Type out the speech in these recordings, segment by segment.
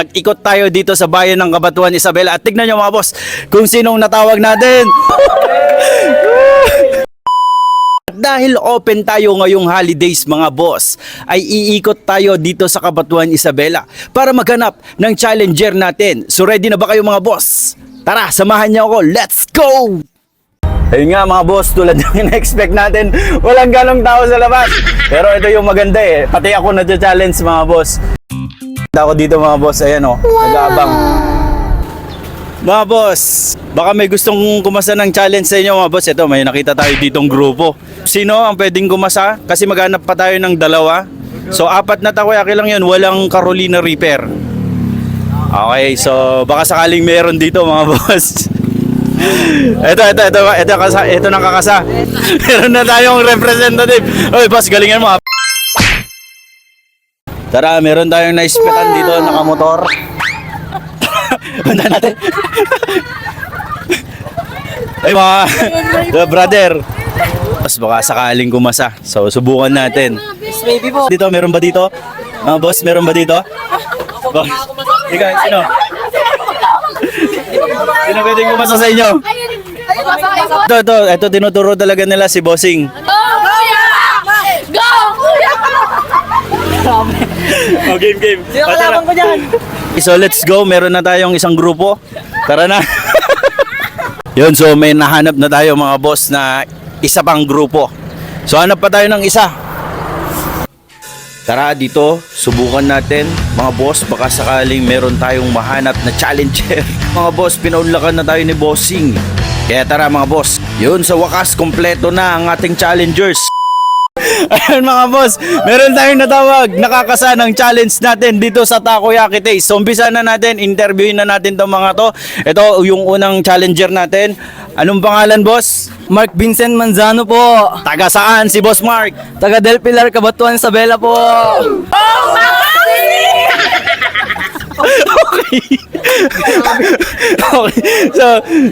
Nag-ikot tayo dito sa bayan ng Cabanatuan, Isabela. At tignan nyo mga boss, kung sinong natawag natin. At dahil open tayo ngayong holidays mga boss, ay iikot tayo dito sa Cabanatuan, Isabela para maghanap ng challenger natin. So ready na ba kayo mga boss? Tara, samahan niyo ako. Let's go! Ayun nga mga boss, tulad ng in-expect natin, walang ganong tao sa labas. Pero ito yung maganda eh. Pati ako na-challenge mga boss. Ako dito mga boss, ayan o, nag-aabang. Mga boss, baka may gustong kumasa ng challenge sa inyo mga boss. Ito, may nakita tayo ditong grupo. Sino ang pwedeng kumasa? Kasi maghanap pa tayo ng dalawa. So, 4 na takoyaki lang yun, walang Carolina Reaper. Okay, so baka sakaling meron dito mga boss. Ito nang kakasa. Meron na tayong representative. Oy, boss, galingan mo. Tara, meron tayong naispetan dito, nakamotor. Punta natin. Ay mga brother. Mas baka sakaling kumasa. So, subukan natin. Dito, meron ba dito? Boss, meron ba dito? Boss, ikaw, sino? Sino pwedeng kumasa sa inyo? Ito, tinuturo talaga nila si Bossing. Go! Oh, game. Sino kalaban ko dyan? So let's go, meron na tayong isang grupo. Tara na. Yun, so may nahanap na tayo mga boss na isa pang grupo. So hanap pa tayo ng isa. Tara dito, subukan natin mga boss, baka sakaling meron tayong mahanap na challenger. Mga boss, pinaunlakan na tayo ni Bossing. Kaya tara mga boss, yun sa wakas kompleto na ang ating challengers. Ayun mga boss, meron tayong natawag, nakakasa ng challenge natin dito sa Takoyaki Taste. So umpisa na natin, interviewin na natin itong mga to. Ito yung unang challenger natin. Anong pangalan boss? Mark Vincent Manzano po. Taga saan si Boss Mark? Taga Del Pilar, Cabanatuan, Isabela po. Okay. Okay. So,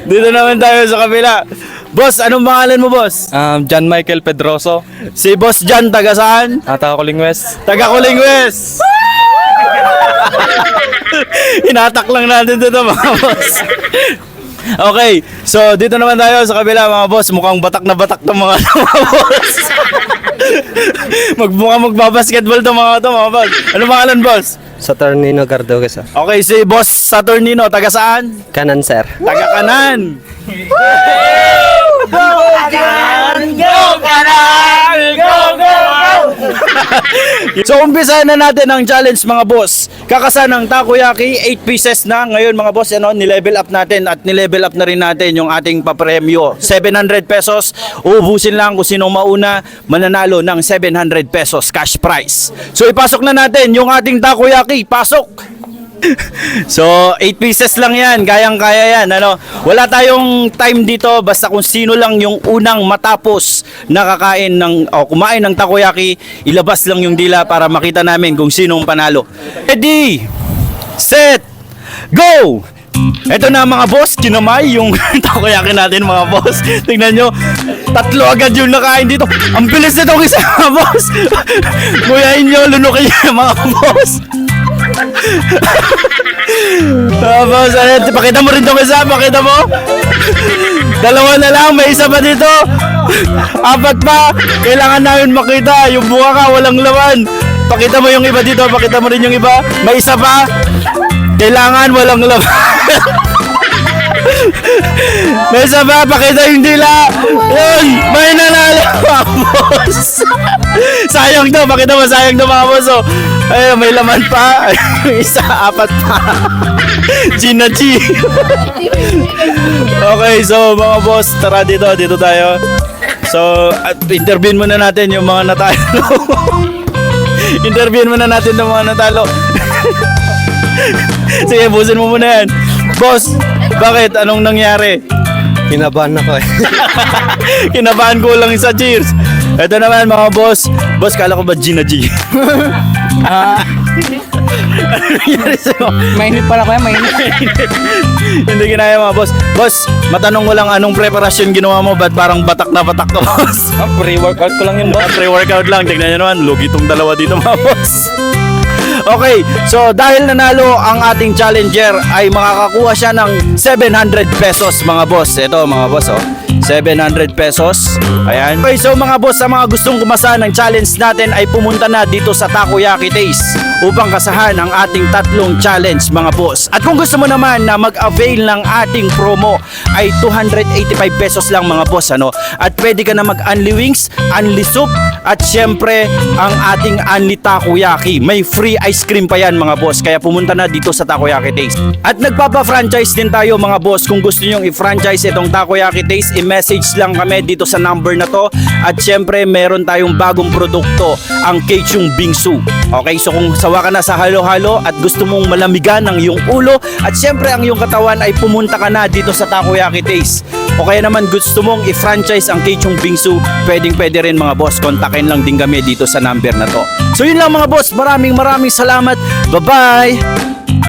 dito naman tayo sa kabila. Boss, anong pangalan mo boss? John Michael Pedroso. Si Boss Jan, taga saan? Taga Kuling West. Taga Kuling West. Hinatak lang natin dito mga boss. Okay, so dito naman tayo sa kabila mga boss. Mukhang batak na batak to mga boss. Mukhang magbabasketball to mga boss. Ano pangalan boss? Saturnino Gardogues. Okay, si Boss Saturnino, taga saan? Kanan, sir. Taga Kanan. Go Kanan! Go Kanan! Go! So umpisa na natin ang challenge mga boss. Kakasa ng takoyaki, 8 pieces na. Ngayon mga boss, ni-level up natin at ni-level up na rin natin yung ating papremyo. 700 pesos. Uubusin lang kung sino mauna mananalo ng 700 pesos cash prize. So ipasok na natin yung ating takoyaki. Pasok! So 8 pieces lang yan, kayang-kaya yan Wala tayong time dito, basta kung sino lang yung unang matapos nakakain kumain ng takoyaki, ilabas lang yung dila para makita namin kung sinong panalo. Ready, set, go! Eto na mga boss, kinamay yung takoyaki natin mga boss. Tingnan nyo, 3 agad yung nakain dito. Ang bilis nitong isa mga boss. Guyain nyo, lunukin nyo mga boss. Boss, pakita mo rin itong isa, pakita mo. 2 na lang, may isa pa dito. 4 pa, kailangan namin makita. Yung buka ka, walang laman. Pakita mo yung iba dito, pakita mo rin yung iba. May isa pa, kailangan walang laman. May isa pa, pakita yung dila. Yun, may nanalo mga boss. Sayang to, pakita mo, sayang to mga boss. Ay, may laman pa. Isa, 4 pa. Gina G. Okay, so mga boss, tara dito tayo. So, interviewin muna natin yung mga natalo. Interviewin muna natin yung mga natalo. Sige, busin mo muna yan. Boss, bakit? Anong nangyari? Kinabahan ako eh. Kinabahan ko lang sa cheers. Ito naman mga boss. Boss, kala ko ba Gina G? Ano nangyari sa'yo? Mainit pala ko yan, mainit. Hindi kinaya mga boss. Boss, matanong ko lang anong preparasyon ginawa mo? Ba't parang batak na batak to boss? Pre-workout ko lang yun, boss. Pre-workout lang. Tignan nyo naman, lugi tong dalawa dito mga boss. Okay, so dahil nanalo ang ating challenger ay makakakuha siya ng 700 pesos mga boss. Ito mga boss, oh. 700 pesos. Ayan. Okay, so mga boss, sa mga gustong kumasa ng challenge natin ay pumunta na dito sa Takoyaki Taste upang kasahan ang ating tatlong challenge mga boss. At kung gusto mo naman na mag-avail ng ating promo ay 285 pesos lang mga boss, ano? At pwede ka na mag-unli wings, unli soup, at syempre ang ating unli takoyaki. May free ice cream pa yan mga boss. Kaya pumunta na dito sa Takoyaki Taste. At nagpapa-franchise din tayo mga boss. Kung gusto nyong i-franchise itong Takoyaki Taste, i-message lang kami dito sa number na to. At syempre meron tayong bagong produkto, ang Keichung Bingsu. Okay, so kung sawa ka na sa halo-halo at gusto mong malamigan ang iyong ulo at syempre ang iyong katawan, ay pumunta ka na dito sa Takoyaki Taste. O kaya naman gusto mong i-franchise ang Keichung Bingsu, pwede rin mga boss. Kontakin lang din kami dito sa number na to. So yun lang mga boss, maraming salamat. Bye-bye!